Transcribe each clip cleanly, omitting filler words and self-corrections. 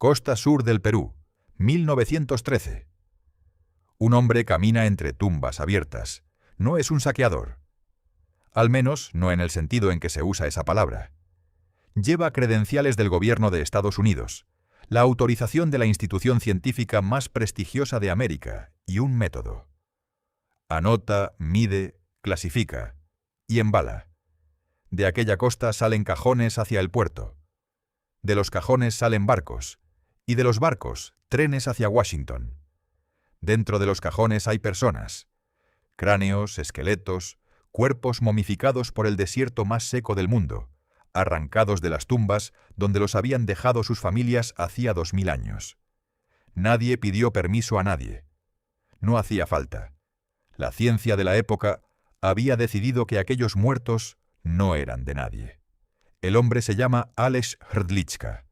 Costa sur del Perú, 1913. Un hombre camina entre tumbas abiertas. No es un saqueador. Al menos no en el sentido en que se usa esa palabra. Lleva credenciales del gobierno de Estados Unidos, la autorización de la institución científica más prestigiosa de América y un método. Anota, mide, clasifica y embala. De aquella costa salen cajones hacia el puerto. De los cajones salen barcos, y de los barcos, trenes hacia Washington. Dentro de los cajones hay personas, cráneos, esqueletos, cuerpos momificados por el desierto más seco del mundo, arrancados de las tumbas donde los habían dejado sus familias hacía 2000 años. Nadie pidió permiso a nadie. No hacía falta. La ciencia de la época había decidido que aquellos muertos no eran de nadie. El hombre se llama Aleś Hrdlička.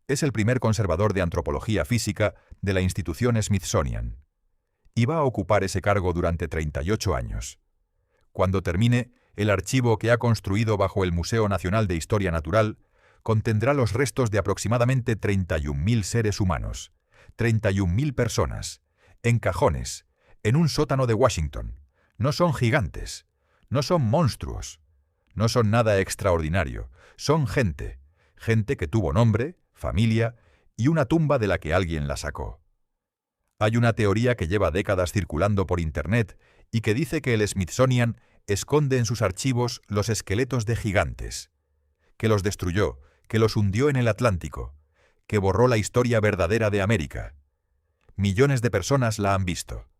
Es el primer conservador de antropología física de la institución Smithsonian. Y va a ocupar ese cargo durante 38 años. Cuando termine, el archivo que ha construido bajo el Museo Nacional de Historia Natural contendrá los restos de aproximadamente 31.000 seres humanos, 31.000 personas, en cajones, en un sótano de Washington. No son gigantes, no son monstruos, no son nada extraordinario, son gente que tuvo nombre, familia y una tumba de la que alguien la sacó. Hay una teoría que lleva décadas circulando por Internet y que dice que el Smithsonian esconde en sus archivos los esqueletos de gigantes, que los destruyó, que los hundió en el Atlántico, que borró la historia verdadera de América. Millones de personas la han visto.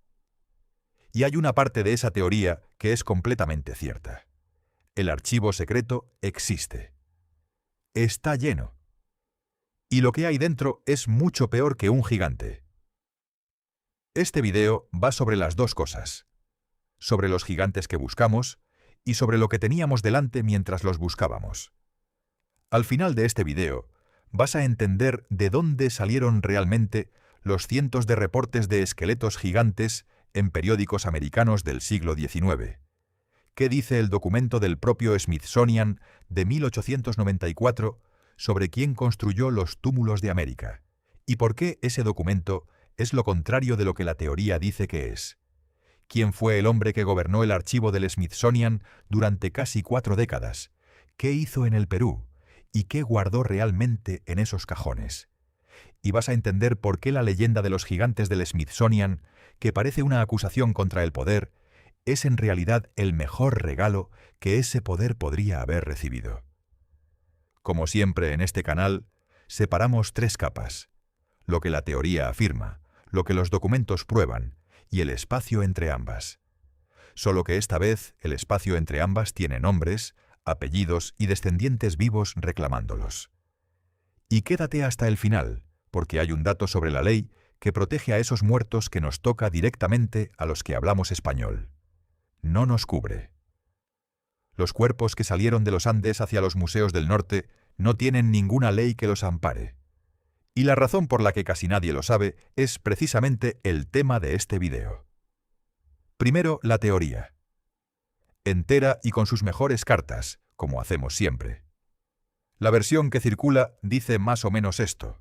Y hay una parte de esa teoría que es completamente cierta. El archivo secreto existe. Está lleno. Y lo que hay dentro es mucho peor que un gigante. Este video va sobre las dos cosas. Sobre los gigantes que buscamos y sobre lo que teníamos delante mientras los buscábamos. Al final de este video, vas a entender de dónde salieron realmente los cientos de reportes de esqueletos gigantes en periódicos americanos del siglo XIX. ¿Qué dice el documento del propio Smithsonian de 1894 sobre quién construyó los túmulos de América? ¿Y por qué ese documento es lo contrario de lo que la teoría dice que es? ¿Quién fue el hombre que gobernó el archivo del Smithsonian durante casi 4 décadas? ¿Qué hizo en el Perú? ¿Y qué guardó realmente en esos cajones? Y vas a entender por qué la leyenda de los gigantes del Smithsonian, que parece una acusación contra el poder, es en realidad el mejor regalo que ese poder podría haber recibido. Como siempre en este canal, separamos 3 capas: lo que la teoría afirma, lo que los documentos prueban, y el espacio entre ambas. Solo que esta vez el espacio entre ambas tiene nombres, apellidos y descendientes vivos reclamándolos. Y quédate hasta el final, porque hay un dato sobre la ley que protege a esos muertos que nos toca directamente a los que hablamos español. No nos cubre. Los cuerpos que salieron de los Andes hacia los museos del norte no tienen ninguna ley que los ampare. Y la razón por la que casi nadie lo sabe es precisamente el tema de este video. Primero, la teoría. Entera y con sus mejores cartas, como hacemos siempre. La versión que circula dice más o menos esto.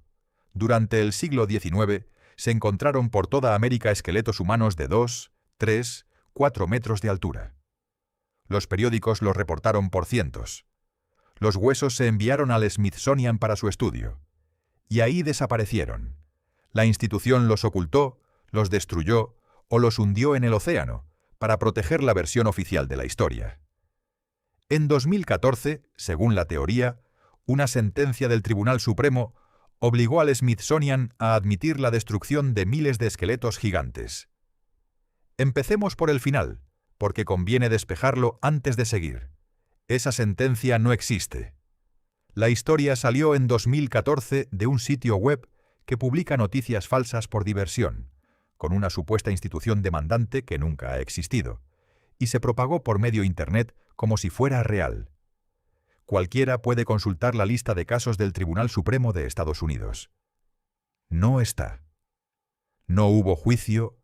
Durante el siglo XIX se encontraron por toda América esqueletos humanos de 2, 3, 4 metros de altura. Los periódicos los reportaron por cientos. Los huesos se enviaron al Smithsonian para su estudio. Y ahí desaparecieron. La institución los ocultó, los destruyó o los hundió en el océano para proteger la versión oficial de la historia. En 2014, según la teoría, una sentencia del Tribunal Supremo obligó al Smithsonian a admitir la destrucción de miles de esqueletos gigantes. Empecemos por el final, porque conviene despejarlo antes de seguir. Esa sentencia no existe. La historia salió en 2014 de un sitio web que publica noticias falsas por diversión, con una supuesta institución demandante que nunca ha existido, y se propagó por medio Internet como si fuera real. Cualquiera puede consultar la lista de casos del Tribunal Supremo de Estados Unidos. No está. No hubo juicio,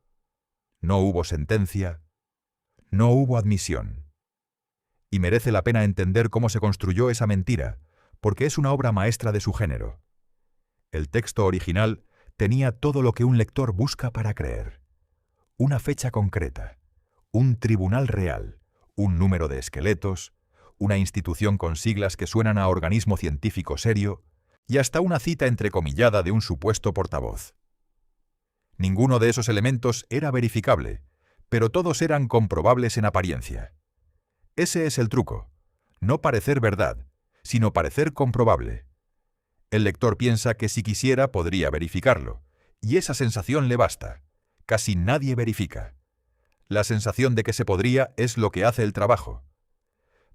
no hubo sentencia, no hubo admisión. Y merece la pena entender cómo se construyó esa mentira, porque es una obra maestra de su género. El texto original tenía todo lo que un lector busca para creer. Una fecha concreta, un tribunal real, un número de esqueletos, una institución con siglas que suenan a organismo científico serio y hasta una cita entrecomillada de un supuesto portavoz. Ninguno de esos elementos era verificable, pero todos eran comprobables en apariencia. Ese es el truco, no parecer verdad, sino parecer comprobable. El lector piensa que si quisiera podría verificarlo, y esa sensación le basta. Casi nadie verifica. La sensación de que se podría es lo que hace el trabajo.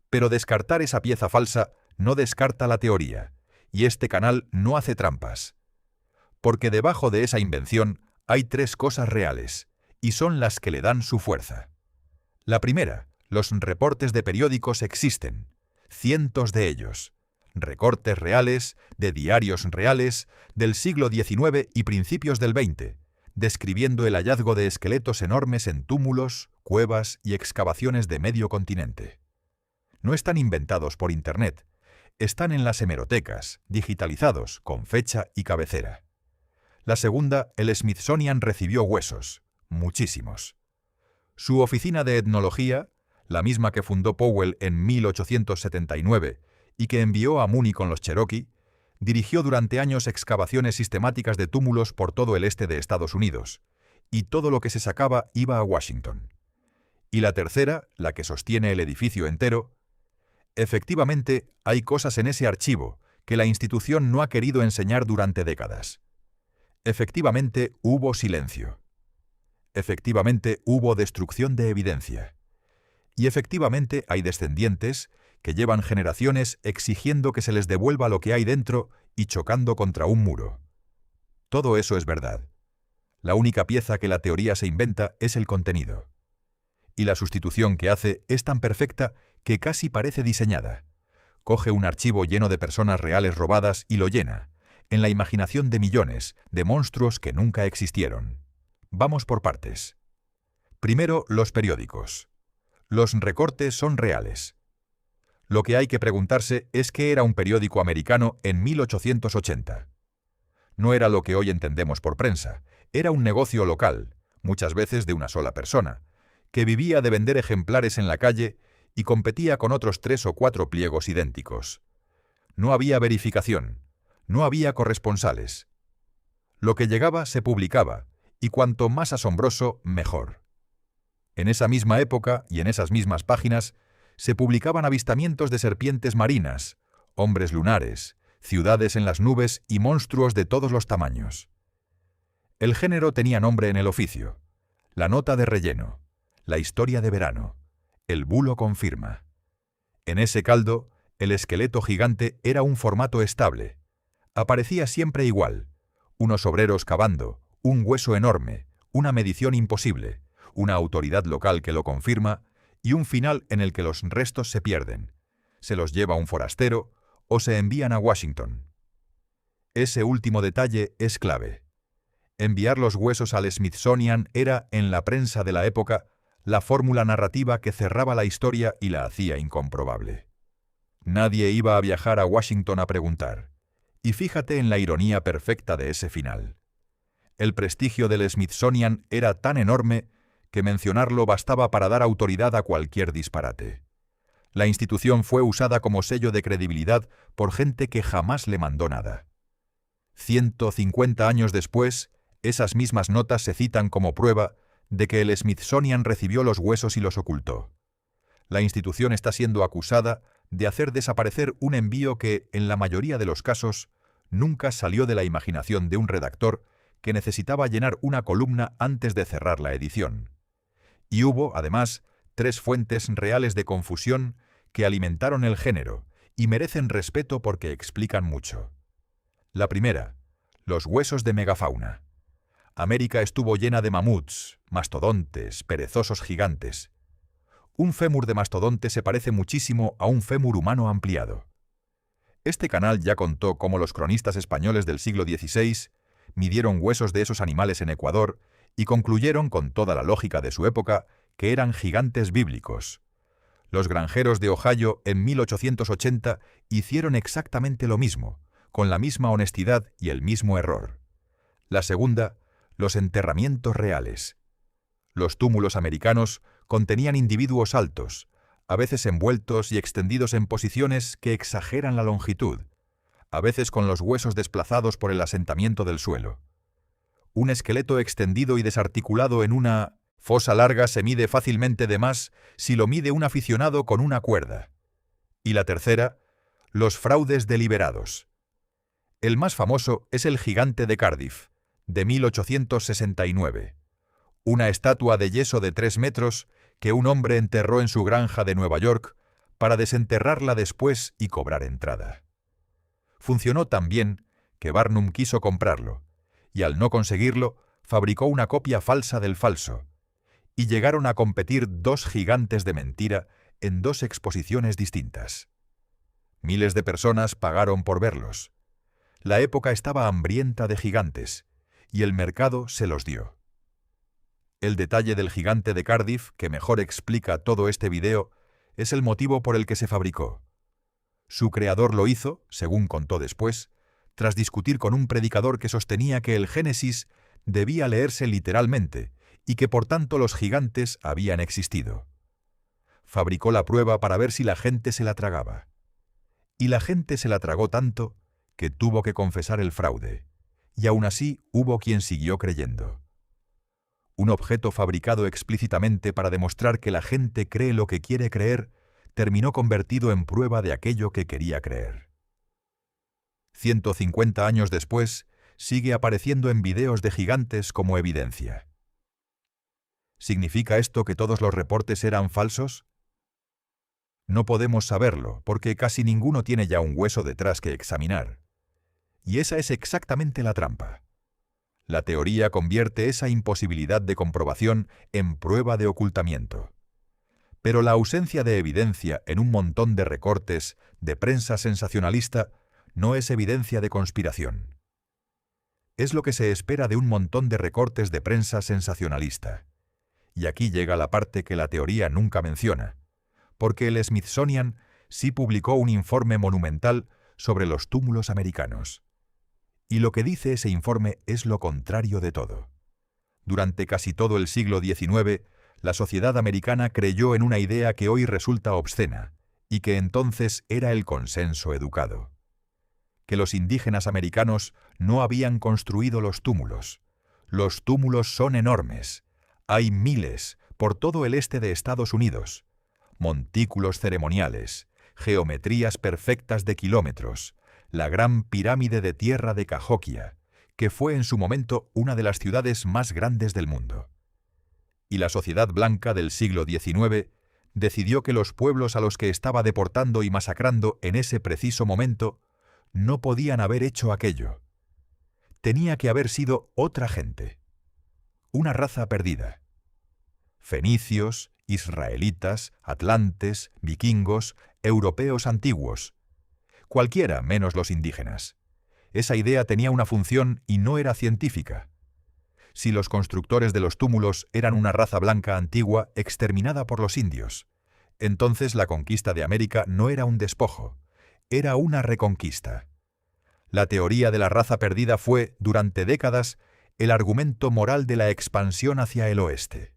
Pero descartar esa pieza falsa no descarta la teoría, y este canal no hace trampas. Porque debajo de esa invención hay tres cosas reales, y son las que le dan su fuerza. La primera, los reportes de periódicos existen, cientos de ellos, recortes reales, de diarios reales, del siglo XIX y principios del XX, describiendo el hallazgo de esqueletos enormes en túmulos, cuevas y excavaciones de medio continente. No están inventados por Internet, están en las hemerotecas, digitalizados, con fecha y cabecera. La segunda, el Smithsonian recibió huesos, muchísimos. Su oficina de etnología, la misma que fundó Powell en 1879 y que envió a Mooney con los Cherokee, dirigió durante años excavaciones sistemáticas de túmulos por todo el este de Estados Unidos, y todo lo que se sacaba iba a Washington. Y la tercera, la que sostiene el edificio entero, efectivamente hay cosas en ese archivo que la institución no ha querido enseñar durante décadas. Efectivamente hubo silencio. Efectivamente hubo destrucción de evidencia. Y efectivamente hay descendientes que llevan generaciones exigiendo que se les devuelva lo que hay dentro y chocando contra un muro. Todo eso es verdad. La única pieza que la teoría se inventa es el contenido. Y la sustitución que hace es tan perfecta que casi parece diseñada. Coge un archivo lleno de personas reales robadas y lo llena, en la imaginación de millones, de monstruos que nunca existieron. Vamos por partes. Primero, los periódicos. Los recortes son reales. Lo que hay que preguntarse es qué era un periódico americano en 1880. No era lo que hoy entendemos por prensa, era un negocio local, muchas veces de una sola persona, que vivía de vender ejemplares en la calle y competía con otros 3 o 4 pliegos idénticos. No había verificación, no había corresponsales. Lo que llegaba se publicaba, y cuanto más asombroso, mejor. En esa misma época y en esas mismas páginas se publicaban avistamientos de serpientes marinas, hombres lunares, ciudades en las nubes y monstruos de todos los tamaños. El género tenía nombre en el oficio: la nota de relleno, la historia de verano, el bulo confirma. En ese caldo, el esqueleto gigante era un formato estable. Aparecía siempre igual: unos obreros cavando, un hueso enorme, una medición imposible, una autoridad local que lo confirma y un final en el que los restos se pierden, se los lleva un forastero o se envían a Washington. Ese último detalle es clave. Enviar los huesos al Smithsonian era, en la prensa de la época, la fórmula narrativa que cerraba la historia y la hacía incomprobable. Nadie iba a viajar a Washington a preguntar. Y fíjate en la ironía perfecta de ese final. El prestigio del Smithsonian era tan enorme que mencionarlo bastaba para dar autoridad a cualquier disparate. La institución fue usada como sello de credibilidad por gente que jamás le mandó nada. 150 años después, esas mismas notas se citan como prueba de que el Smithsonian recibió los huesos y los ocultó. La institución está siendo acusada de hacer desaparecer un envío que, en la mayoría de los casos, nunca salió de la imaginación de un redactor que necesitaba llenar una columna antes de cerrar la edición. Y hubo, además, 3 fuentes reales de confusión que alimentaron el género y merecen respeto porque explican mucho. La primera, los huesos de megafauna. América estuvo llena de mamuts, mastodontes, perezosos gigantes. Un fémur de mastodonte se parece muchísimo a un fémur humano ampliado. Este canal ya contó cómo los cronistas españoles del siglo XVI midieron huesos de esos animales en Ecuador y concluyeron con toda la lógica de su época que eran gigantes bíblicos. Los granjeros de Ohio en 1880 hicieron exactamente lo mismo, con la misma honestidad y el mismo error. La segunda, los enterramientos reales. Los túmulos americanos contenían individuos altos, a veces envueltos y extendidos en posiciones que exageran la longitud, a veces con los huesos desplazados por el asentamiento del suelo. Un esqueleto extendido y desarticulado en una fosa larga se mide fácilmente de más si lo mide un aficionado con una cuerda. Y la tercera, los fraudes deliberados. El más famoso es el Gigante de Cardiff, de 1869, una estatua de yeso de 3 metros que un hombre enterró en su granja de Nueva York para desenterrarla después y cobrar entrada. Funcionó tan bien que Barnum quiso comprarlo, y al no conseguirlo, fabricó una copia falsa del falso, y llegaron a competir 2 gigantes de mentira en 2 exposiciones distintas. Miles de personas pagaron por verlos. La época estaba hambrienta de gigantes, y el mercado se los dio. El detalle del Gigante de Cardiff que mejor explica todo este video es el motivo por el que se fabricó. Su creador lo hizo, según contó después, tras discutir con un predicador que sostenía que el Génesis debía leerse literalmente y que por tanto los gigantes habían existido. Fabricó la prueba para ver si la gente se la tragaba. Y la gente se la tragó tanto que tuvo que confesar el fraude, y aún así hubo quien siguió creyendo. Un objeto fabricado explícitamente para demostrar que la gente cree lo que quiere creer, terminó convertido en prueba de aquello que quería creer. 150 años después, sigue apareciendo en videos de gigantes como evidencia. ¿Significa esto que todos los reportes eran falsos? No podemos saberlo, porque casi ninguno tiene ya un hueso detrás que examinar. Y esa es exactamente la trampa. La teoría convierte esa imposibilidad de comprobación en prueba de ocultamiento. Pero la ausencia de evidencia en un montón de recortes de prensa sensacionalista no es evidencia de conspiración. Es lo que se espera de un montón de recortes de prensa sensacionalista. Y aquí llega la parte que la teoría nunca menciona, porque el Smithsonian sí publicó un informe monumental sobre los túmulos americanos. Y lo que dice ese informe es lo contrario de todo. Durante casi todo el siglo XIX, la sociedad americana creyó en una idea que hoy resulta obscena, y que entonces era el consenso educado. Que los indígenas americanos no habían construido los túmulos. Los túmulos son enormes. Hay miles por todo el este de Estados Unidos. Montículos ceremoniales, geometrías perfectas de kilómetros, la gran pirámide de tierra de Cahokia, que fue en su momento una de las ciudades más grandes del mundo. Y la sociedad blanca del siglo XIX decidió que los pueblos a los que estaba deportando y masacrando en ese preciso momento no podían haber hecho aquello. Tenía que haber sido otra gente. Una raza perdida. Fenicios, israelitas, atlantes, vikingos, europeos antiguos. Cualquiera menos los indígenas. Esa idea tenía una función y no era científica. Si los constructores de los túmulos eran una raza blanca antigua exterminada por los indios, entonces la conquista de América no era un despojo, era una reconquista. La teoría de la raza perdida fue, durante décadas, el argumento moral de la expansión hacia el oeste.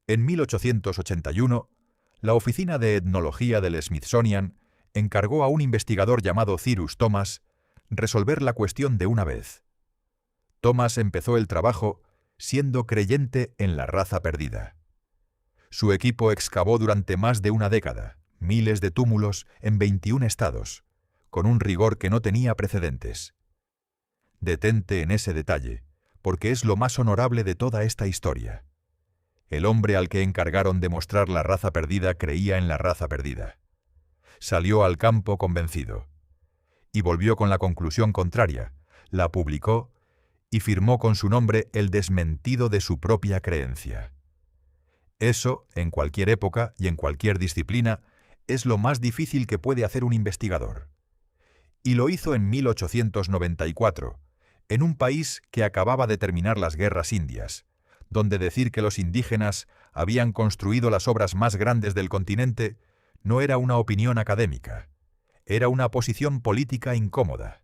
En 1881, la Oficina de Etnología del Smithsonian encargó a un investigador llamado Cyrus Thomas resolver la cuestión de una vez. Thomas empezó el trabajo siendo creyente en la raza perdida. Su equipo excavó durante más de una década, miles de túmulos en 21 estados, con un rigor que no tenía precedentes. Detente en ese detalle, porque es lo más honorable de toda esta historia. El hombre al que encargaron de mostrar la raza perdida creía en la raza perdida. Salió al campo convencido. Y volvió con la conclusión contraria, la publicó y firmó con su nombre el desmentido de su propia creencia. Eso, en cualquier época y en cualquier disciplina, es lo más difícil que puede hacer un investigador. Y lo hizo en 1894, en un país que acababa de terminar las guerras indias, donde decir que los indígenas habían construido las obras más grandes del continente no era una opinión académica, era una posición política incómoda.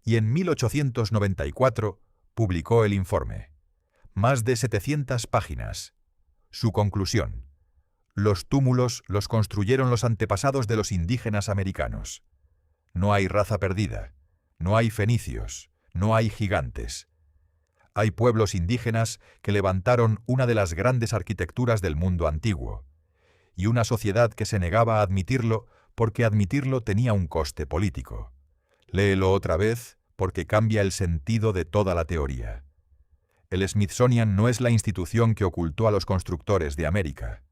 y en 1894 publicó el informe. Más de 700 páginas. Su conclusión: los túmulos los construyeron los antepasados de los indígenas americanos. No hay raza perdida, no hay fenicios, no hay gigantes. Hay pueblos indígenas que levantaron una de las grandes arquitecturas del mundo antiguo, y una sociedad que se negaba a admitirlo porque admitirlo tenía un coste político. Léelo otra vez porque cambia el sentido de toda la teoría. El Smithsonian no es la institución que ocultó a los constructores de América.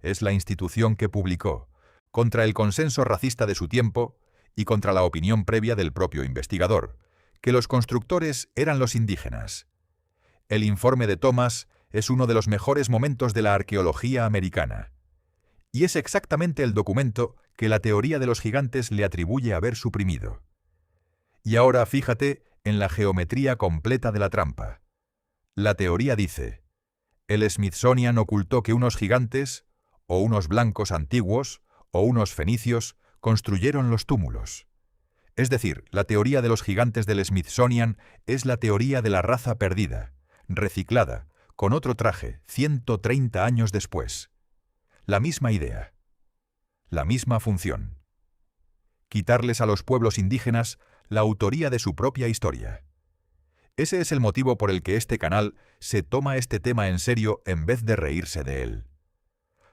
Es la institución que publicó, contra el consenso racista de su tiempo y contra la opinión previa del propio investigador, que los constructores eran los indígenas. El informe de Thomas es uno de los mejores momentos de la arqueología americana. Y es exactamente el documento que la teoría de los gigantes le atribuye haber suprimido. Y ahora fíjate en la geometría completa de la trampa. La teoría dice: el Smithsonian ocultó que unos gigantes, o unos blancos antiguos, o unos fenicios, construyeron los túmulos. Es decir, la teoría de los gigantes del Smithsonian es la teoría de la raza perdida, reciclada, con otro traje, 130 años después. La misma idea. La misma función. Quitarles a los pueblos indígenas la autoría de su propia historia. Ese es el motivo por el que este canal se toma este tema en serio en vez de reírse de él.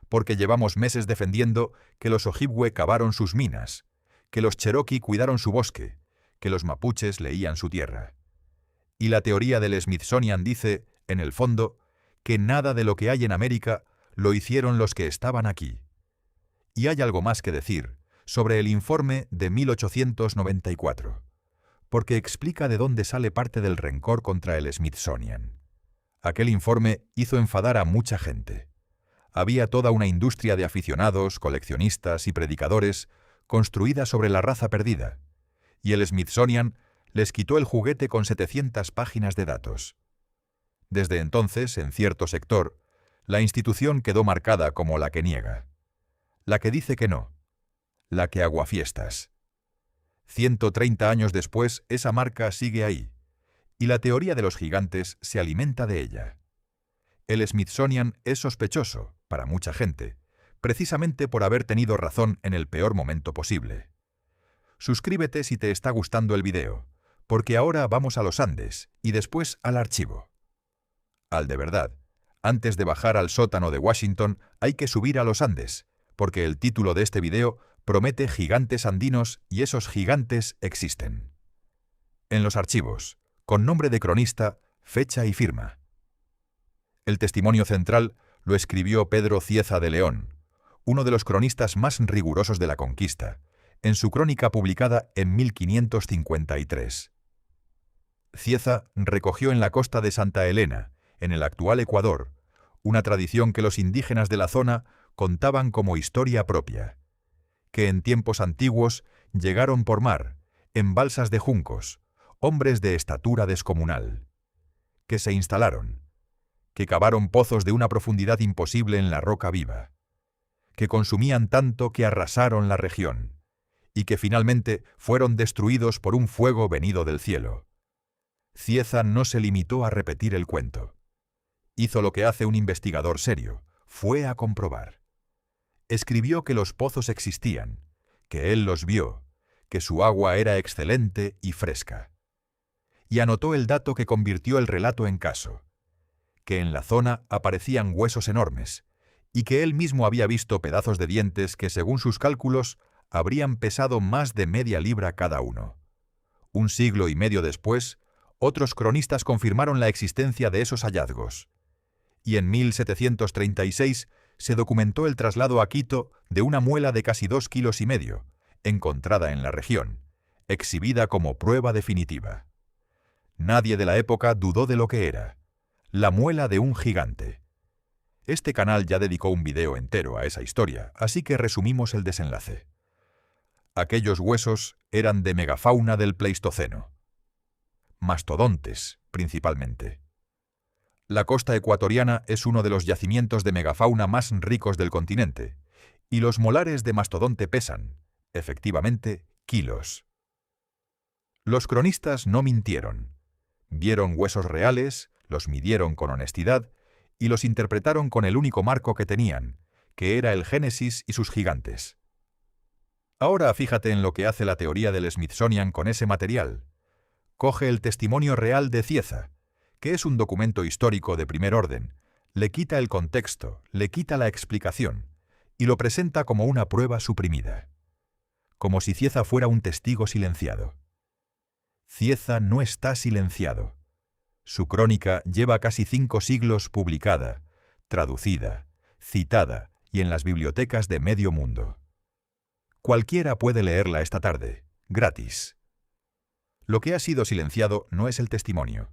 Porque llevamos meses defendiendo que los Ojibwe cavaron sus minas, que los Cherokee cuidaron su bosque, que los mapuches leían su tierra. Y la teoría del Smithsonian dice, en el fondo, que nada de lo que hay en América lo hicieron los que estaban aquí. Y hay algo más que decir sobre el informe de 1894, porque explica de dónde sale parte del rencor contra el Smithsonian. Aquel informe hizo enfadar a mucha gente. Había toda una industria de aficionados, coleccionistas y predicadores construida sobre la raza perdida, y el Smithsonian les quitó el juguete con 700 páginas de datos. Desde entonces, en cierto sector, la institución quedó marcada como la que niega, la que dice que no, la que aguafiestas. 130 años después, esa marca sigue ahí, y la teoría de los gigantes se alimenta de ella. El Smithsonian es sospechoso, para mucha gente, precisamente por haber tenido razón en el peor momento posible. Suscríbete si te está gustando el video, porque ahora vamos a los Andes y después al archivo. Al de verdad. Antes de bajar al sótano de Washington hay que subir a los Andes, porque el título de este video promete gigantes andinos y esos gigantes existen. En los archivos, con nombre de cronista, fecha y firma. El testimonio central lo escribió Pedro Cieza de León, uno de los cronistas más rigurosos de la conquista, en su crónica publicada en 1553. Cieza recogió en la costa de Santa Elena, en el actual Ecuador, una tradición que los indígenas de la zona contaban como historia propia, que en tiempos antiguos llegaron por mar, en balsas de juncos, hombres de estatura descomunal, que se instalaron, que cavaron pozos de una profundidad imposible en la roca viva, que consumían tanto que arrasaron la región, y que finalmente fueron destruidos por un fuego venido del cielo. Cieza no se limitó a repetir el cuento. Hizo lo que hace un investigador serio, fue a comprobar. Escribió que los pozos existían, que él los vio, que su agua era excelente y fresca. Y anotó el dato que convirtió el relato en caso, que en la zona aparecían huesos enormes, y que él mismo había visto pedazos de dientes que, según sus cálculos, habrían pesado más de media libra cada uno. Un siglo y medio después, otros cronistas confirmaron la existencia de esos hallazgos. Y en 1736 se documentó el traslado a Quito de una muela de casi 2,5 kilos, encontrada en la región, exhibida como prueba definitiva. Nadie de la época dudó de lo que era: la muela de un gigante. Este canal ya dedicó un video entero a esa historia, así que resumimos el desenlace. Aquellos huesos eran de megafauna del Pleistoceno. Mastodontes, principalmente. La costa ecuatoriana es uno de los yacimientos de megafauna más ricos del continente, y los molares de mastodonte pesan, efectivamente, kilos. Los cronistas no mintieron. Vieron huesos reales, los midieron con honestidad y los interpretaron con el único marco que tenían, que era el Génesis y sus gigantes. Ahora fíjate en lo que hace la teoría del Smithsonian con ese material. Coge el testimonio real de Cieza, que es un documento histórico de primer orden, le quita el contexto, le quita la explicación, y lo presenta como una prueba suprimida. Como si Cieza fuera un testigo silenciado. Cieza no está silenciado. Su crónica lleva casi 5 siglos publicada, traducida, citada y en las bibliotecas de medio mundo. Cualquiera puede leerla esta tarde, gratis. Lo que ha sido silenciado no es el testimonio.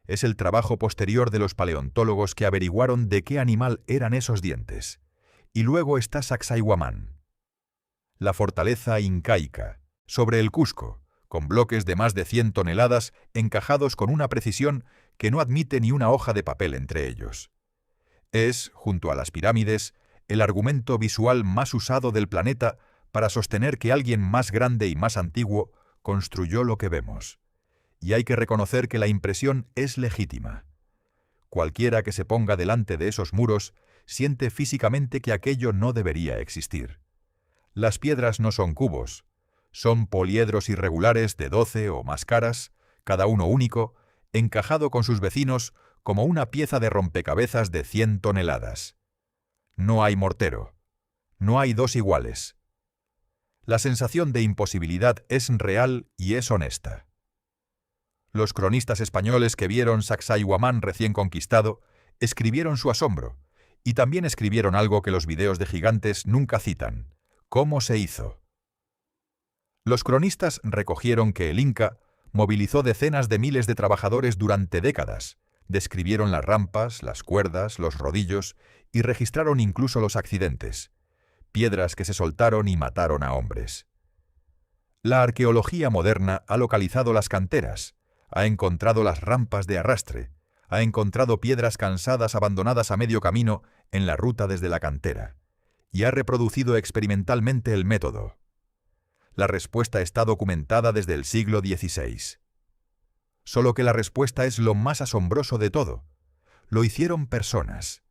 Es el trabajo posterior de los paleontólogos que averiguaron de qué animal eran esos dientes. Y luego está Sacsayhuamán. La fortaleza incaica, sobre el Cusco, con bloques de más de 100 toneladas encajados con una precisión que no admite ni una hoja de papel entre ellos. Es, junto a las pirámides, el argumento visual más usado del planeta para sostener que alguien más grande y más antiguo construyó lo que vemos. Y hay que reconocer que la impresión es legítima. Cualquiera que se ponga delante de esos muros siente físicamente que aquello no debería existir. Las piedras no son cubos, son poliedros irregulares de 12 o más caras, cada uno único, encajado con sus vecinos como una pieza de rompecabezas de 100 toneladas. No hay mortero. No hay dos iguales. La sensación de imposibilidad es real y es honesta. Los cronistas españoles que vieron Sacsayhuamán recién conquistado escribieron su asombro, y también escribieron algo que los videos de gigantes nunca citan: ¿cómo se hizo? Los cronistas recogieron que el Inca movilizó decenas de miles de trabajadores durante décadas, describieron las rampas, las cuerdas, los rodillos y registraron incluso los accidentes, piedras que se soltaron y mataron a hombres. La arqueología moderna ha localizado las canteras, ha encontrado las rampas de arrastre, ha encontrado piedras cansadas abandonadas a medio camino en la ruta desde la cantera, y ha reproducido experimentalmente el método. La respuesta está documentada desde el siglo XVI. Solo que la respuesta es lo más asombroso de todo. Lo hicieron personas.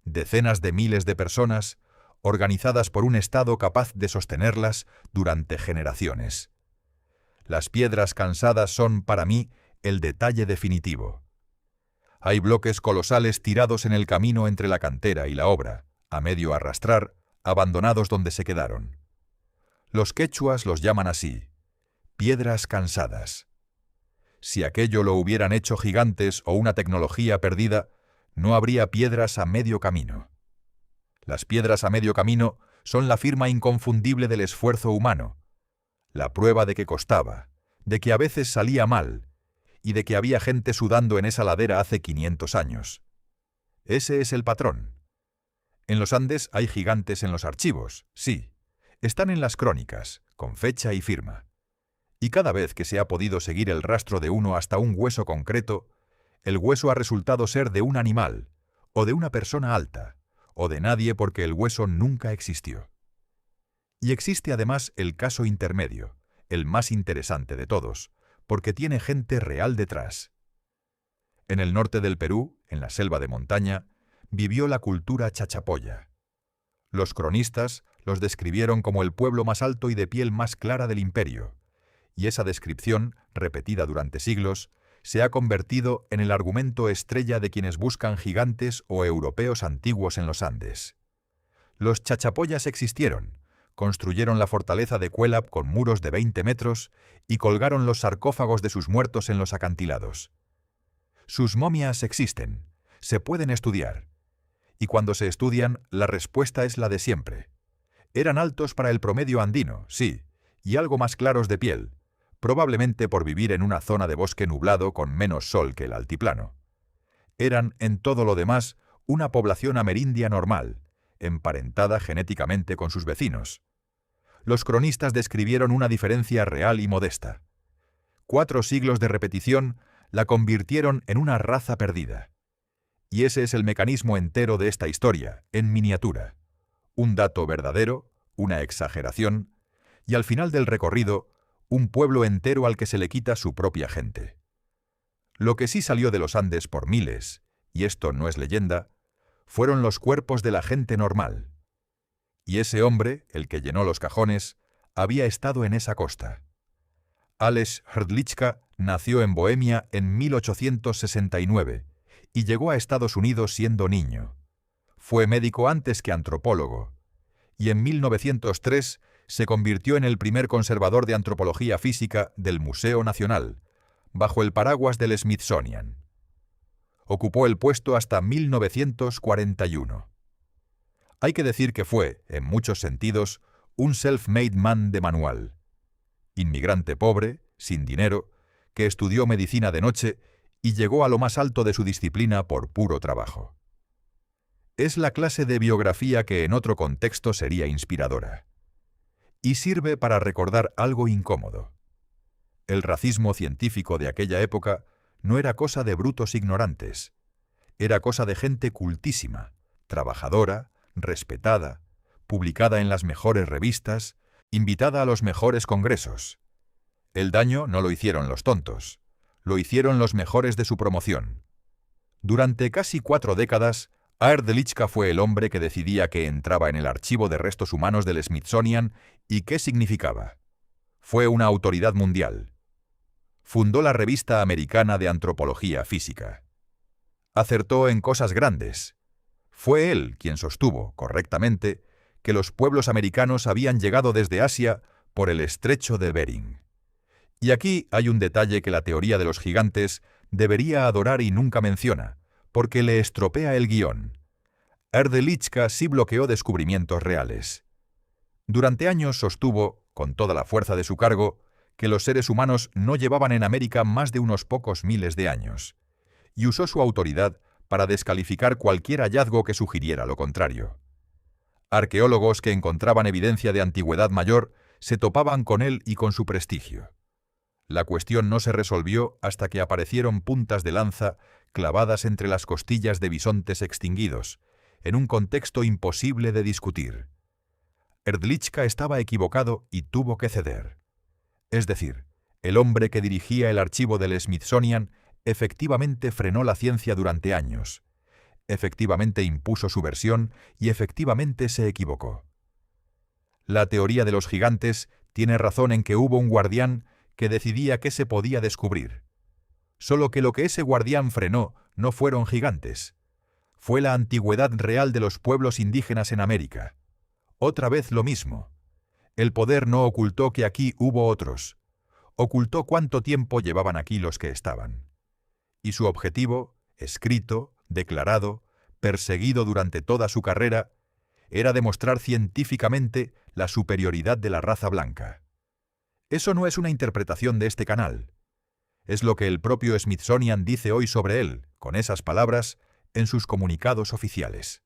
Decenas de miles de personas, organizadas por un Estado capaz de sostenerlas durante generaciones. Las piedras cansadas son, para mí, el detalle definitivo. Hay bloques colosales tirados en el camino entre la cantera y la obra, a medio arrastrar, abandonados donde se quedaron. Los quechuas los llaman así: piedras cansadas. Si aquello lo hubieran hecho gigantes o una tecnología perdida, no habría piedras a medio camino. Las piedras a medio camino son la firma inconfundible del esfuerzo humano, la prueba de que costaba, de que a veces salía mal, y de que había gente sudando en esa ladera hace 500 años. Ese es el patrón. En los Andes hay gigantes en los archivos, sí. Están en las crónicas, con fecha y firma. Y cada vez que se ha podido seguir el rastro de uno hasta un hueso concreto, el hueso ha resultado ser de un animal, o de una persona alta, o de nadie porque el hueso nunca existió. Y existe además el caso intermedio, el más interesante de todos, porque tiene gente real detrás. En el norte del Perú, en la selva de montaña, vivió la cultura chachapoya. Los cronistas los describieron como el pueblo más alto y de piel más clara del imperio, y esa descripción, repetida durante siglos, se ha convertido en el argumento estrella de quienes buscan gigantes o europeos antiguos en los Andes. Los chachapoyas existieron, construyeron la fortaleza de Cuélap con muros de 20 metros y colgaron los sarcófagos de sus muertos en los acantilados. Sus momias existen, se pueden estudiar, y cuando se estudian, la respuesta es la de siempre. Eran altos para el promedio andino, sí, y algo más claros de piel, probablemente por vivir en una zona de bosque nublado con menos sol que el altiplano. Eran, en todo lo demás, una población amerindia normal, emparentada genéticamente con sus vecinos. Los cronistas describieron una diferencia real y modesta. 4 siglos de repetición la convirtieron en una raza perdida. Y ese es el mecanismo entero de esta historia, en miniatura. Un dato verdadero, una exageración, y al final del recorrido, un pueblo entero al que se le quita su propia gente. Lo que sí salió de los Andes por miles, y esto no es leyenda, fueron los cuerpos de la gente normal. Y ese hombre, el que llenó los cajones, había estado en esa costa. Ales Hrdlička nació en Bohemia en 1869 y llegó a Estados Unidos siendo niño. Fue médico antes que antropólogo, y en 1903 se convirtió en el primer conservador de antropología física del Museo Nacional, bajo el paraguas del Smithsonian. Ocupó el puesto hasta 1941. Hay que decir que fue, en muchos sentidos, un self-made man de manual. Inmigrante pobre, sin dinero, que estudió medicina de noche y llegó a lo más alto de su disciplina por puro trabajo. Es la clase de biografía que en otro contexto sería inspiradora. Y sirve para recordar algo incómodo. El racismo científico de aquella época no era cosa de brutos ignorantes. Era cosa de gente cultísima, trabajadora, respetada, publicada en las mejores revistas, invitada a los mejores congresos. El daño no lo hicieron los tontos, lo hicieron los mejores de su promoción. Durante casi 4 décadas, Hrdlička fue el hombre que decidía qué entraba en el archivo de restos humanos del Smithsonian y qué significaba. Fue una autoridad mundial. Fundó la Revista Americana de Antropología Física. Acertó en cosas grandes. Fue él quien sostuvo, correctamente, que los pueblos americanos habían llegado desde Asia por el estrecho de Bering. Y aquí hay un detalle que la teoría de los gigantes debería adorar y nunca menciona, porque le estropea el guión. Hrdlička sí bloqueó descubrimientos reales. Durante años sostuvo, con toda la fuerza de su cargo, que los seres humanos no llevaban en América más de unos pocos miles de años, y usó su autoridad para descalificar cualquier hallazgo que sugiriera lo contrario. Arqueólogos que encontraban evidencia de antigüedad mayor se topaban con él y con su prestigio. La cuestión no se resolvió hasta que aparecieron puntas de lanza clavadas entre las costillas de bisontes extinguidos, en un contexto imposible de discutir. Hrdlička estaba equivocado y tuvo que ceder. Es decir, el hombre que dirigía el archivo del Smithsonian efectivamente frenó la ciencia durante años. Efectivamente impuso su versión y efectivamente se equivocó. La teoría de los gigantes tiene razón en que hubo un guardián que decidía qué se podía descubrir. Solo que lo que ese guardián frenó no fueron gigantes. Fue la antigüedad real de los pueblos indígenas en América. Otra vez lo mismo. El poder no ocultó que aquí hubo otros. Ocultó cuánto tiempo llevaban aquí los que estaban. Y su objetivo, escrito, declarado, perseguido durante toda su carrera, era demostrar científicamente la superioridad de la raza blanca. Eso no es una interpretación de este canal. Es lo que el propio Smithsonian dice hoy sobre él, con esas palabras, en sus comunicados oficiales.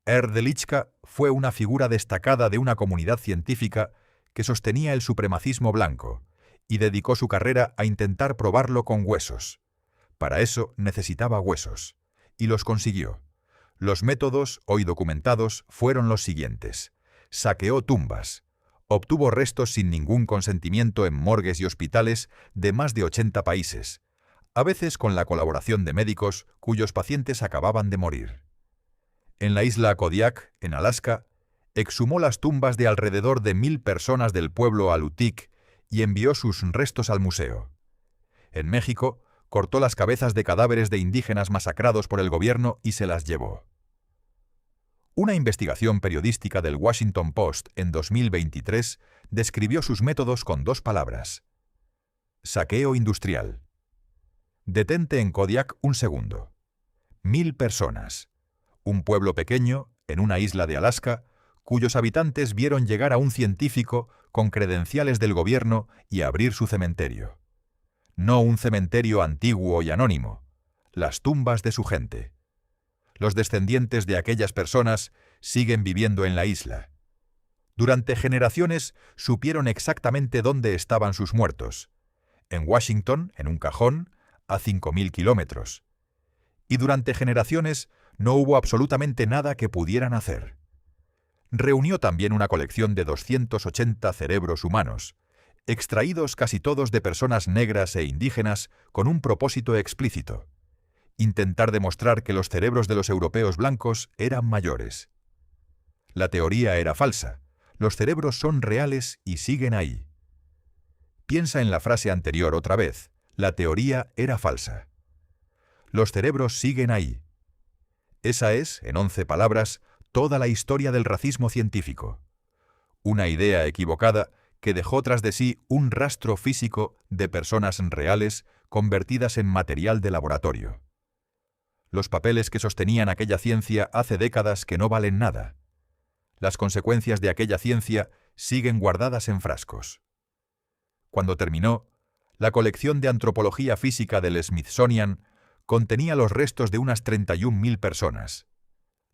Hrdlička fue una figura destacada de una comunidad científica que sostenía el supremacismo blanco y dedicó su carrera a intentar probarlo con huesos. Para eso necesitaba huesos, y los consiguió. Los métodos, hoy documentados, fueron los siguientes. Saqueó tumbas. Obtuvo restos sin ningún consentimiento en morgues y hospitales de más de 80 países, a veces con la colaboración de médicos cuyos pacientes acababan de morir. En la isla Kodiak, en Alaska, exhumó las tumbas de alrededor de 1000 personas del pueblo Alutiiq y envió sus restos al museo. En México, cortó las cabezas de cadáveres de indígenas masacrados por el gobierno y se las llevó. Una investigación periodística del Washington Post en 2023 describió sus métodos con 2 palabras. Saqueo industrial. Detente en Kodiak un segundo. 1000 personas. Un pueblo pequeño, en una isla de Alaska, cuyos habitantes vieron llegar a un científico con credenciales del gobierno y abrir su cementerio. No un cementerio antiguo y anónimo, las tumbas de su gente. Los descendientes de aquellas personas siguen viviendo en la isla. Durante generaciones supieron exactamente dónde estaban sus muertos. En Washington, en un cajón, a 5000 kilómetros. Y durante generaciones no hubo absolutamente nada que pudieran hacer. Reunió también una colección de 280 cerebros humanos, extraídos casi todos de personas negras e indígenas con un propósito explícito: intentar demostrar que los cerebros de los europeos blancos eran mayores. La teoría era falsa. Los cerebros son reales y siguen ahí. Piensa en la frase anterior otra vez. La teoría era falsa. Los cerebros siguen ahí. Esa es, en 11 palabras, toda la historia del racismo científico. Una idea equivocada que dejó tras de sí un rastro físico de personas reales convertidas en material de laboratorio. Los papeles que sostenían aquella ciencia hace décadas que no valen nada. Las consecuencias de aquella ciencia siguen guardadas en frascos. Cuando terminó, la colección de antropología física del Smithsonian contenía los restos de unas 31.000 personas,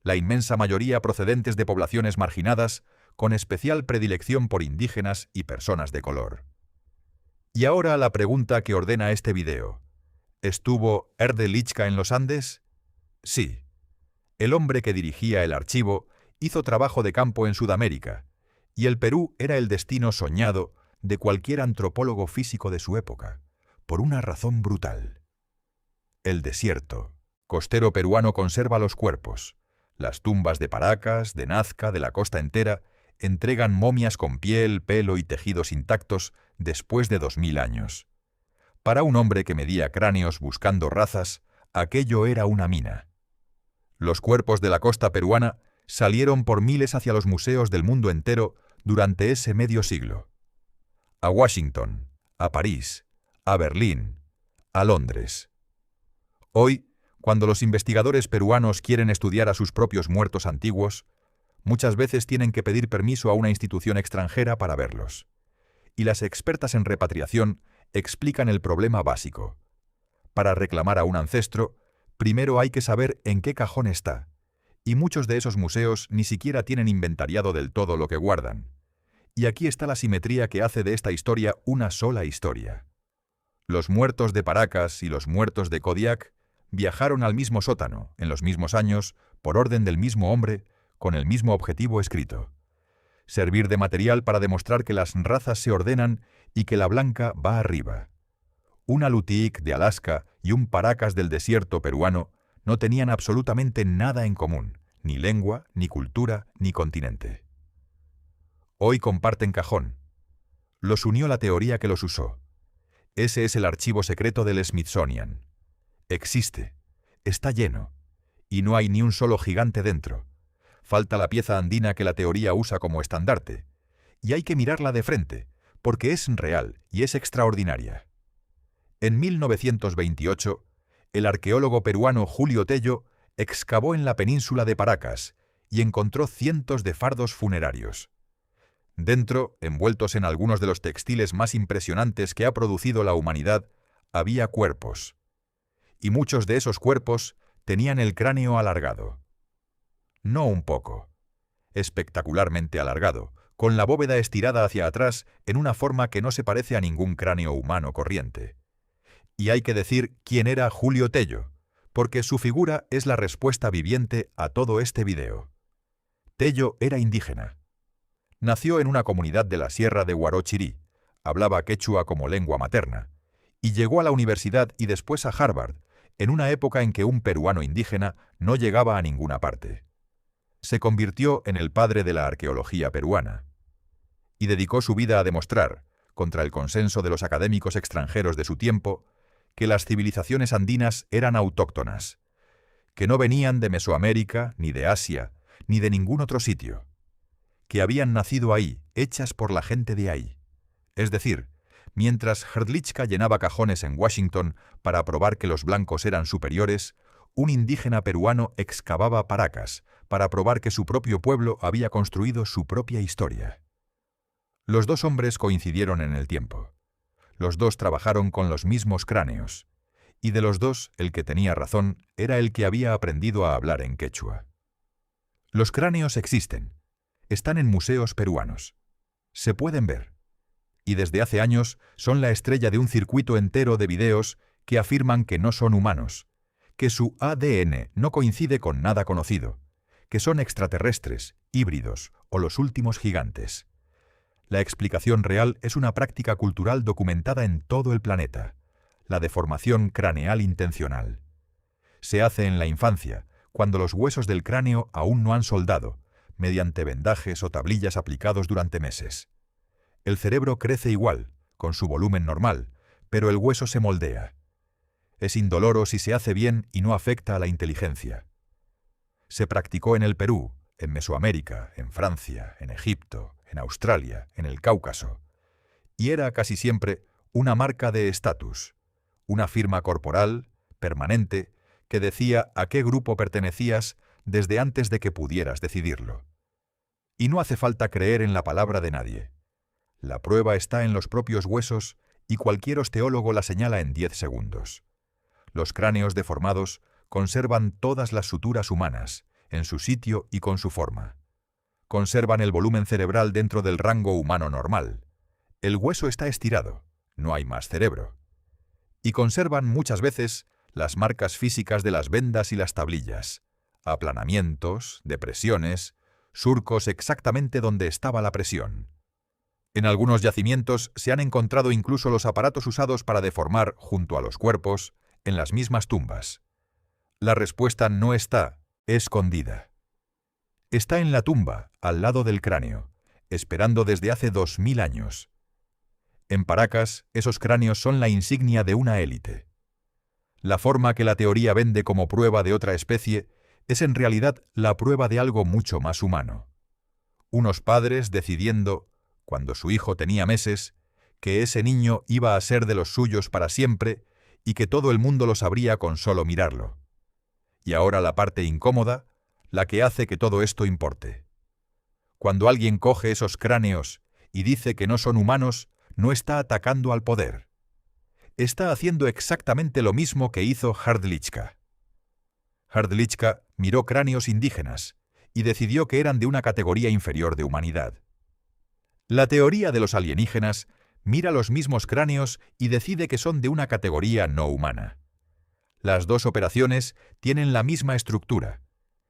la inmensa mayoría procedentes de poblaciones marginadas, con especial predilección por indígenas y personas de color. Y ahora la pregunta que ordena este video: ¿estuvo Erde Lichka en los Andes? Sí. El hombre que dirigía el archivo hizo trabajo de campo en Sudamérica, y el Perú era el destino soñado de cualquier antropólogo físico de su época, por una razón brutal. El desierto costero peruano conserva los cuerpos. Las tumbas de Paracas, de Nazca, de la costa entera, entregan momias con piel, pelo y tejidos intactos después de 2000 años. Para un hombre que medía cráneos buscando razas, aquello era una mina. Los cuerpos de la costa peruana salieron por miles hacia los museos del mundo entero durante ese medio siglo. A Washington, a París, a Berlín, a Londres. Hoy, cuando los investigadores peruanos quieren estudiar a sus propios muertos antiguos, muchas veces tienen que pedir permiso a una institución extranjera para verlos. Y las expertas en repatriación explican el problema básico. Para reclamar a un ancestro, primero hay que saber en qué cajón está, y muchos de esos museos ni siquiera tienen inventariado del todo lo que guardan. Y aquí está la simetría que hace de esta historia una sola historia. Los muertos de Paracas y los muertos de Kodiak viajaron al mismo sótano, en los mismos años, por orden del mismo hombre, con el mismo objetivo escrito: servir de material para demostrar que las razas se ordenan y que la blanca va arriba. Un Alutiiq de Alaska y un Paracas del desierto peruano no tenían absolutamente nada en común, ni lengua, ni cultura, ni continente. Hoy comparten cajón. Los unió la teoría que los usó. Ese es el archivo secreto del Smithsonian. Existe, está lleno, y no hay ni un solo gigante dentro. Falta la pieza andina que la teoría usa como estandarte, y hay que mirarla de frente, porque es real y es extraordinaria. En 1928, el arqueólogo peruano Julio Tello excavó en la península de Paracas y encontró cientos de fardos funerarios. Dentro, envueltos en algunos de los textiles más impresionantes que ha producido la humanidad, había cuerpos. Y muchos de esos cuerpos tenían el cráneo alargado. No un poco. Espectacularmente alargado, con la bóveda estirada hacia atrás en una forma que no se parece a ningún cráneo humano corriente. Y hay que decir quién era Julio Tello, porque su figura es la respuesta viviente a todo este video. Tello era indígena. Nació en una comunidad de la sierra de Huarochirí, hablaba quechua como lengua materna, y llegó a la universidad y después a Harvard, en una época en que un peruano indígena no llegaba a ninguna parte. Se convirtió en el padre de la arqueología peruana. Y dedicó su vida a demostrar, contra el consenso de los académicos extranjeros de su tiempo, que las civilizaciones andinas eran autóctonas, que no venían de Mesoamérica, ni de Asia, ni de ningún otro sitio, que habían nacido ahí, hechas por la gente de ahí. Es decir, mientras Hrdlichka llenaba cajones en Washington para probar que los blancos eran superiores, un indígena peruano excavaba Paracas para probar que su propio pueblo había construido su propia historia. Los dos hombres coincidieron en el tiempo. Los dos trabajaron con los mismos cráneos, y de los dos el que tenía razón era el que había aprendido a hablar en quechua. Los cráneos existen, están en museos peruanos, se pueden ver, y desde hace años son la estrella de un circuito entero de videos que afirman que no son humanos, que su ADN no coincide con nada conocido, que son extraterrestres, híbridos o los últimos gigantes. La explicación real es una práctica cultural documentada en todo el planeta, la deformación craneal intencional. Se hace en la infancia, cuando los huesos del cráneo aún no han soldado, mediante vendajes o tablillas aplicados durante meses. El cerebro crece igual, con su volumen normal, pero el hueso se moldea. Es indoloro si se hace bien y no afecta a la inteligencia. Se practicó en el Perú, en Mesoamérica, en Francia, en Egipto, en Australia, en el Cáucaso. Y era casi siempre una marca de estatus, una firma corporal, permanente, que decía a qué grupo pertenecías desde antes de que pudieras decidirlo. Y no hace falta creer en la palabra de nadie. La prueba está en los propios huesos y cualquier osteólogo la señala en 10 segundos. Los cráneos deformados conservan todas las suturas humanas, en su sitio y con su forma. Conservan el volumen cerebral dentro del rango humano normal. El hueso está estirado, no hay más cerebro. Y conservan muchas veces las marcas físicas de las vendas y las tablillas, aplanamientos, depresiones, surcos exactamente donde estaba la presión. En algunos yacimientos se han encontrado incluso los aparatos usados para deformar, junto a los cuerpos, en las mismas tumbas. La respuesta no está escondida. Está en la tumba, al lado del cráneo, esperando desde hace 2000 años. En Paracas, esos cráneos son la insignia de una élite. La forma que la teoría vende como prueba de otra especie es en realidad la prueba de algo mucho más humano. Unos padres decidiendo, cuando su hijo tenía meses, que ese niño iba a ser de los suyos para siempre y que todo el mundo lo sabría con solo mirarlo. Y ahora la parte incómoda, la que hace que todo esto importe. Cuando alguien coge esos cráneos y dice que no son humanos, no está atacando al poder. Está haciendo exactamente lo mismo que hizo Hrdlička. Hrdlička miró cráneos indígenas y decidió que eran de una categoría inferior de humanidad. La teoría de los alienígenas mira los mismos cráneos y decide que son de una categoría no humana. Las dos operaciones tienen la misma estructura.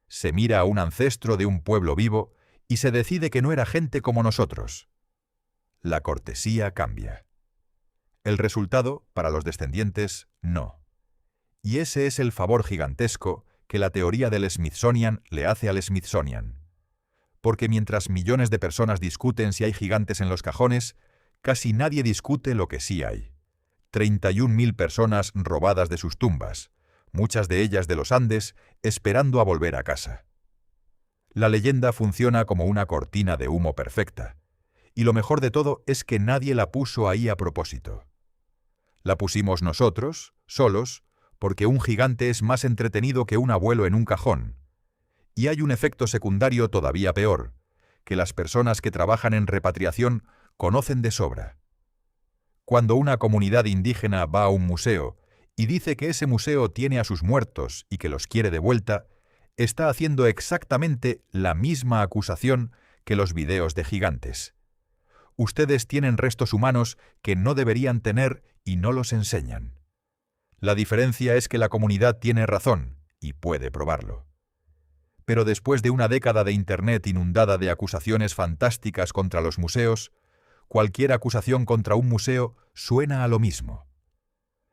Se mira a un ancestro de un pueblo vivo y se decide que no era gente como nosotros. La cortesía cambia. El resultado, para los descendientes, no. Y ese es el favor gigantesco que la teoría del Smithsonian le hace al Smithsonian. Porque mientras millones de personas discuten si hay gigantes en los cajones, casi nadie discute lo que sí hay. 31.000 personas robadas de sus tumbas, muchas de ellas de los Andes, esperando a volver a casa. La leyenda funciona como una cortina de humo perfecta, y lo mejor de todo es que nadie la puso ahí a propósito. La pusimos nosotros, solos, porque un gigante es más entretenido que un abuelo en un cajón. Y hay un efecto secundario todavía peor, que las personas que trabajan en repatriación conocen de sobra. Cuando una comunidad indígena va a un museo y dice que ese museo tiene a sus muertos y que los quiere de vuelta, está haciendo exactamente la misma acusación que los videos de gigantes. Ustedes tienen restos humanos que no deberían tener y no los enseñan. La diferencia es que la comunidad tiene razón y puede probarlo. Pero después de una década de Internet inundada de acusaciones fantásticas contra los museos, cualquier acusación contra un museo suena a lo mismo.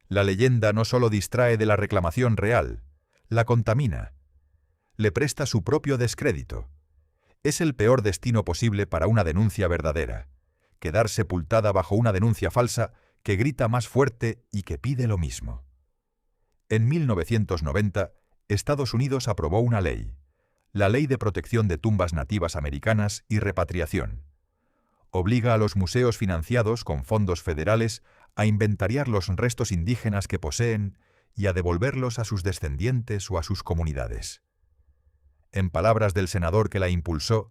La leyenda no solo distrae de la reclamación real, la contamina. Le presta su propio descrédito. Es el peor destino posible para una denuncia verdadera, quedar sepultada bajo una denuncia falsa que grita más fuerte y que pide lo mismo. En 1990, Estados Unidos aprobó una ley, la Ley de Protección de Tumbas Nativas Americanas y Repatriación. Obliga a los museos financiados con fondos federales a inventariar los restos indígenas que poseen y a devolverlos a sus descendientes o a sus comunidades. En palabras del senador que la impulsó,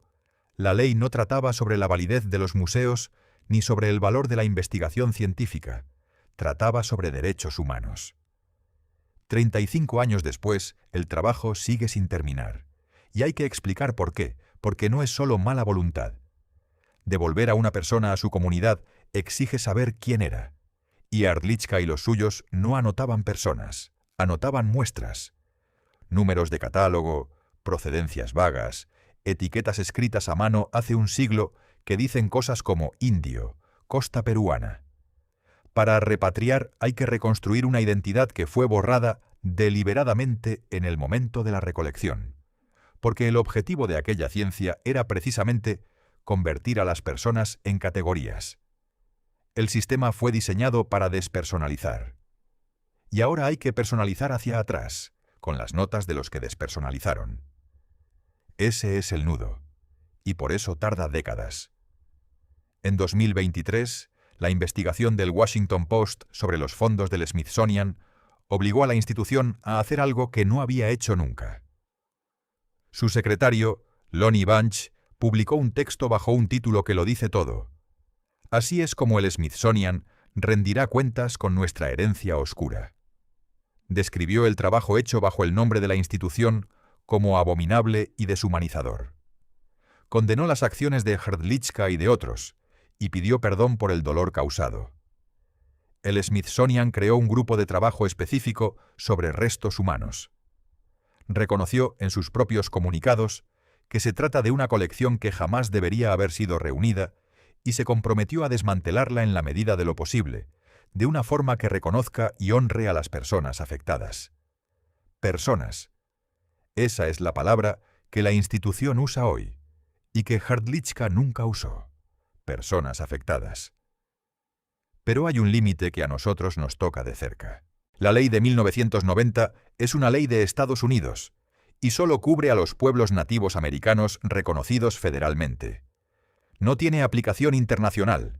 la ley no trataba sobre la validez de los museos ni sobre el valor de la investigación científica, trataba sobre derechos humanos. 35 años después, el trabajo sigue sin terminar. Y hay que explicar por qué, porque no es solo mala voluntad. Devolver a una persona a su comunidad exige saber quién era. Y Hrdlička y los suyos no anotaban personas, anotaban muestras. Números de catálogo, procedencias vagas, etiquetas escritas a mano hace un siglo que dicen cosas como indio, costa peruana. Para repatriar hay que reconstruir una identidad que fue borrada deliberadamente en el momento de la recolección, porque el objetivo de aquella ciencia era precisamente convertir a las personas en categorías. El sistema fue diseñado para despersonalizar. Y ahora hay que personalizar hacia atrás, con las notas de los que despersonalizaron. Ese es el nudo, y por eso tarda décadas. En 2023, la investigación del Washington Post sobre los fondos del Smithsonian obligó a la institución a hacer algo que no había hecho nunca. Su secretario, Lonnie Bunch, publicó un texto bajo un título que lo dice todo. Así es como el Smithsonian rendirá cuentas con nuestra herencia oscura. Describió el trabajo hecho bajo el nombre de la institución como abominable y deshumanizador. Condenó las acciones de Hrdlicka y de otros, y pidió perdón por el dolor causado. El Smithsonian creó un grupo de trabajo específico sobre restos humanos. Reconoció en sus propios comunicados que se trata de una colección que jamás debería haber sido reunida y se comprometió a desmantelarla en la medida de lo posible, de una forma que reconozca y honre a las personas afectadas. Personas. Esa es la palabra que la institución usa hoy y que Hrdlicka nunca usó. Personas afectadas. Pero hay un límite que a nosotros nos toca de cerca. La ley de 1990 es una ley de Estados Unidos y solo cubre a los pueblos nativos americanos reconocidos federalmente. No tiene aplicación internacional.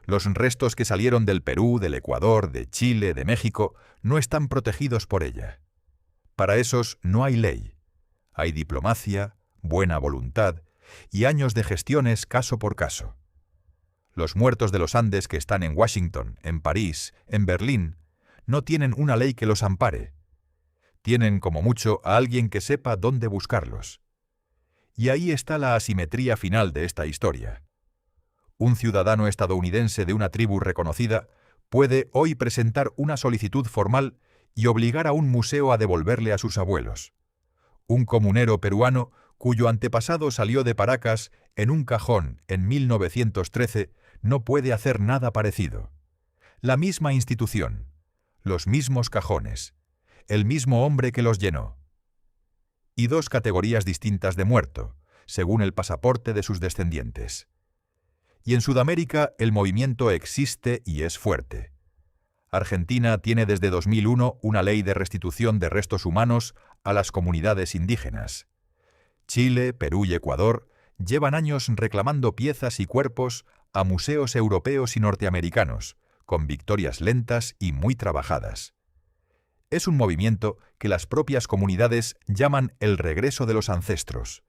Los restos que salieron del Perú, del Ecuador, de Chile, de México, no están protegidos por ella. Para esos no hay ley. Hay diplomacia, buena voluntad y años de gestiones caso por caso. Los muertos de los Andes que están en Washington, en París, en Berlín, no tienen una ley que los ampare. Tienen, como mucho, a alguien que sepa dónde buscarlos. Y ahí está la asimetría final de esta historia. Un ciudadano estadounidense de una tribu reconocida puede hoy presentar una solicitud formal y obligar a un museo a devolverle a sus abuelos. Un comunero peruano cuyo antepasado salió de Paracas en un cajón en 1913 no puede hacer nada parecido. La misma institución, los mismos cajones, el mismo hombre que los llenó. Y dos categorías distintas de muerto, según el pasaporte de sus descendientes. Y en Sudamérica el movimiento existe y es fuerte. Argentina tiene desde 2001 una ley de restitución de restos humanos a las comunidades indígenas. Chile, Perú y Ecuador llevan años reclamando piezas y cuerpos a museos europeos y norteamericanos, con victorias lentas y muy trabajadas. Es un movimiento que las propias comunidades llaman el regreso de los ancestros.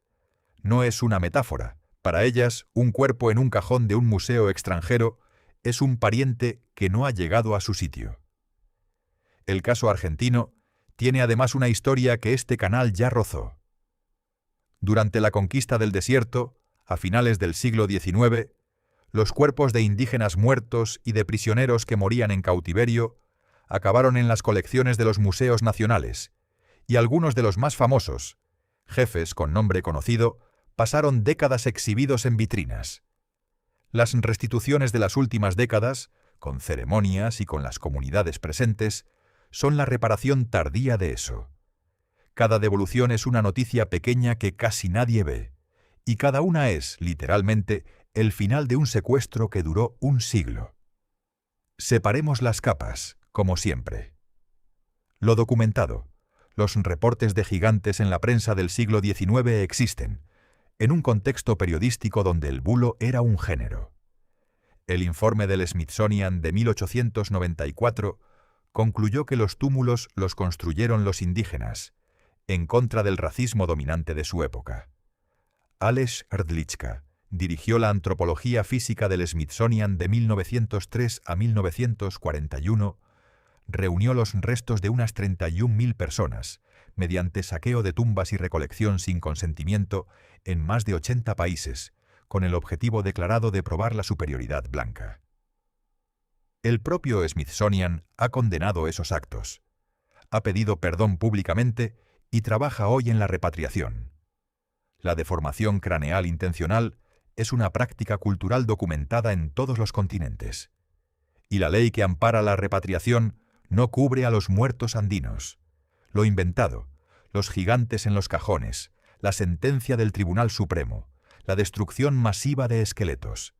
No es una metáfora. Para ellas, un cuerpo en un cajón de un museo extranjero es un pariente que no ha llegado a su sitio. El caso argentino tiene además una historia que este canal ya rozó. Durante la conquista del desierto, a finales del siglo XIX, los cuerpos de indígenas muertos y de prisioneros que morían en cautiverio acabaron en las colecciones de los museos nacionales, y algunos de los más famosos, jefes con nombre conocido, pasaron décadas exhibidos en vitrinas. Las restituciones de las últimas décadas, con ceremonias y con las comunidades presentes, son la reparación tardía de eso. Cada devolución es una noticia pequeña que casi nadie ve, y cada una es, literalmente, el final de un secuestro que duró un siglo. Separemos las capas, como siempre. Lo documentado, los reportes de gigantes en la prensa del siglo XIX existen, en un contexto periodístico donde el bulo era un género. El informe del Smithsonian de 1894 concluyó que los túmulos los construyeron los indígenas, en contra del racismo dominante de su época. Aleš Hrdlicka dirigió la antropología física del Smithsonian de 1903 a 1941, reunió los restos de unas 31.000 personas, mediante saqueo de tumbas y recolección sin consentimiento en más de 80 países, con el objetivo declarado de probar la superioridad blanca. El propio Smithsonian ha condenado esos actos, ha pedido perdón públicamente y trabaja hoy en la repatriación. La deformación craneal intencional es una práctica cultural documentada en todos los continentes. Y la ley que ampara la repatriación no cubre a los muertos andinos. Lo inventado, los gigantes en los cajones, la sentencia del Tribunal Supremo, la destrucción masiva de esqueletos.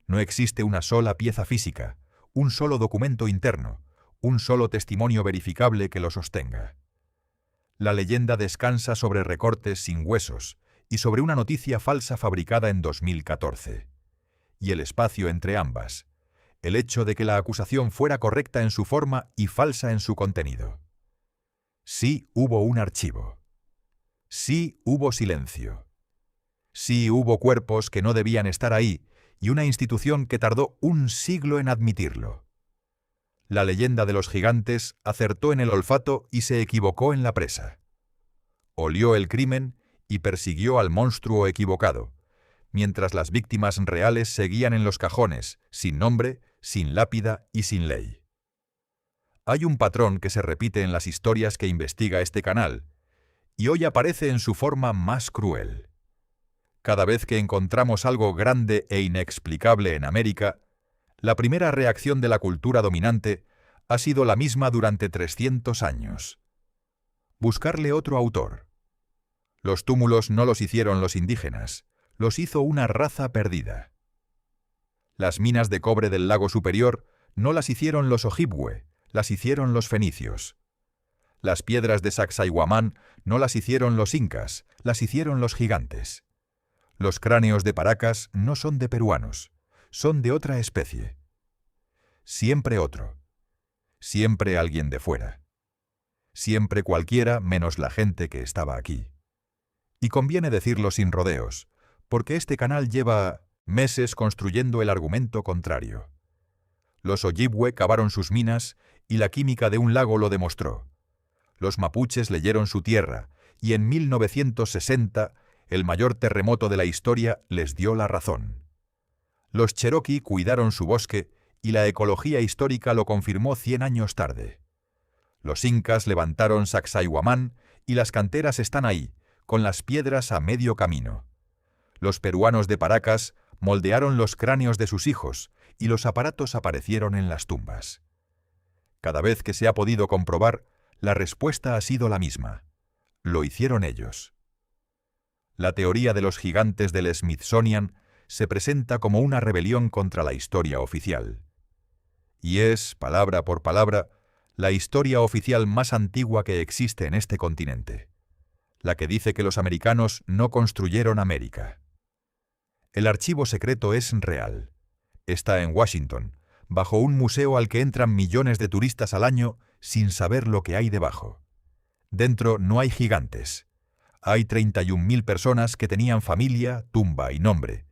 No existe una sola pieza física, un solo documento interno, un solo testimonio verificable que lo sostenga. La leyenda descansa sobre recortes sin huesos y sobre una noticia falsa fabricada en 2014. Y el espacio entre ambas, el hecho de que la acusación fuera correcta en su forma y falsa en su contenido. Sí hubo un archivo. Sí hubo silencio. Sí hubo cuerpos que no debían estar ahí y una institución que tardó un siglo en admitirlo. La leyenda de los gigantes acertó en el olfato y se equivocó en la presa. Olió el crimen y persiguió al monstruo equivocado, mientras las víctimas reales seguían en los cajones, sin nombre, sin lápida y sin ley. Hay un patrón que se repite en las historias que investiga este canal, y hoy aparece en su forma más cruel. Cada vez que encontramos algo grande e inexplicable en América, la primera reacción de la cultura dominante ha sido la misma durante 300 años. Buscarle otro autor. Los túmulos no los hicieron los indígenas, los hizo una raza perdida. Las minas de cobre del lago superior no las hicieron los ojibwe, las hicieron los fenicios. Las piedras de Sacsayhuamán no las hicieron los incas, las hicieron los gigantes. Los cráneos de Paracas no son de peruanos, son de otra especie. Siempre otro. Siempre alguien de fuera. Siempre cualquiera menos la gente que estaba aquí. Y conviene decirlo sin rodeos, porque este canal lleva meses construyendo el argumento contrario. Los ojibwe cavaron sus minas y la química de un lago lo demostró. Los mapuches leyeron su tierra y en 1960 el mayor terremoto de la historia les dio la razón. Los cherokee cuidaron su bosque y la ecología histórica lo confirmó 100 años tarde. Los incas levantaron Sacsayhuamán y las canteras están ahí, con las piedras a medio camino. Los peruanos de Paracas moldearon los cráneos de sus hijos y los aparatos aparecieron en las tumbas. Cada vez que se ha podido comprobar, la respuesta ha sido la misma. Lo hicieron ellos. La teoría de los gigantes del Smithsonian se presenta como una rebelión contra la historia oficial. Y es, palabra por palabra, la historia oficial más antigua que existe en este continente, la que dice que los americanos no construyeron América. El archivo secreto es real. Está en Washington, bajo un museo al que entran millones de turistas al año sin saber lo que hay debajo. Dentro no hay gigantes. Hay 31.000 personas que tenían familia, tumba y nombre,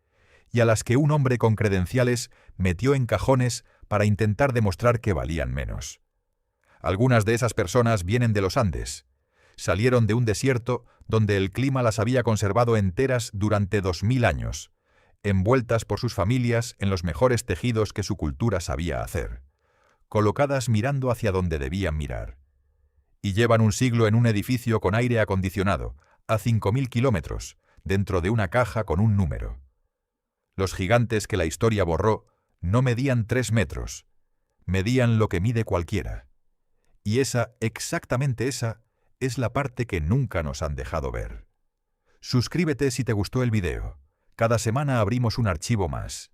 y a las que un hombre con credenciales metió en cajones para intentar demostrar que valían menos. Algunas de esas personas vienen de los Andes. Salieron de un desierto donde el clima las había conservado enteras durante 2000 años, envueltas por sus familias en los mejores tejidos que su cultura sabía hacer, colocadas mirando hacia donde debían mirar. Y llevan un siglo en un edificio con aire acondicionado, a 5.000 kilómetros, dentro de una caja con un número. Los gigantes que la historia borró no medían 3 metros, medían lo que mide cualquiera. Y esa, exactamente esa, es la parte que nunca nos han dejado ver. Suscríbete si te gustó el video. Cada semana abrimos un archivo más.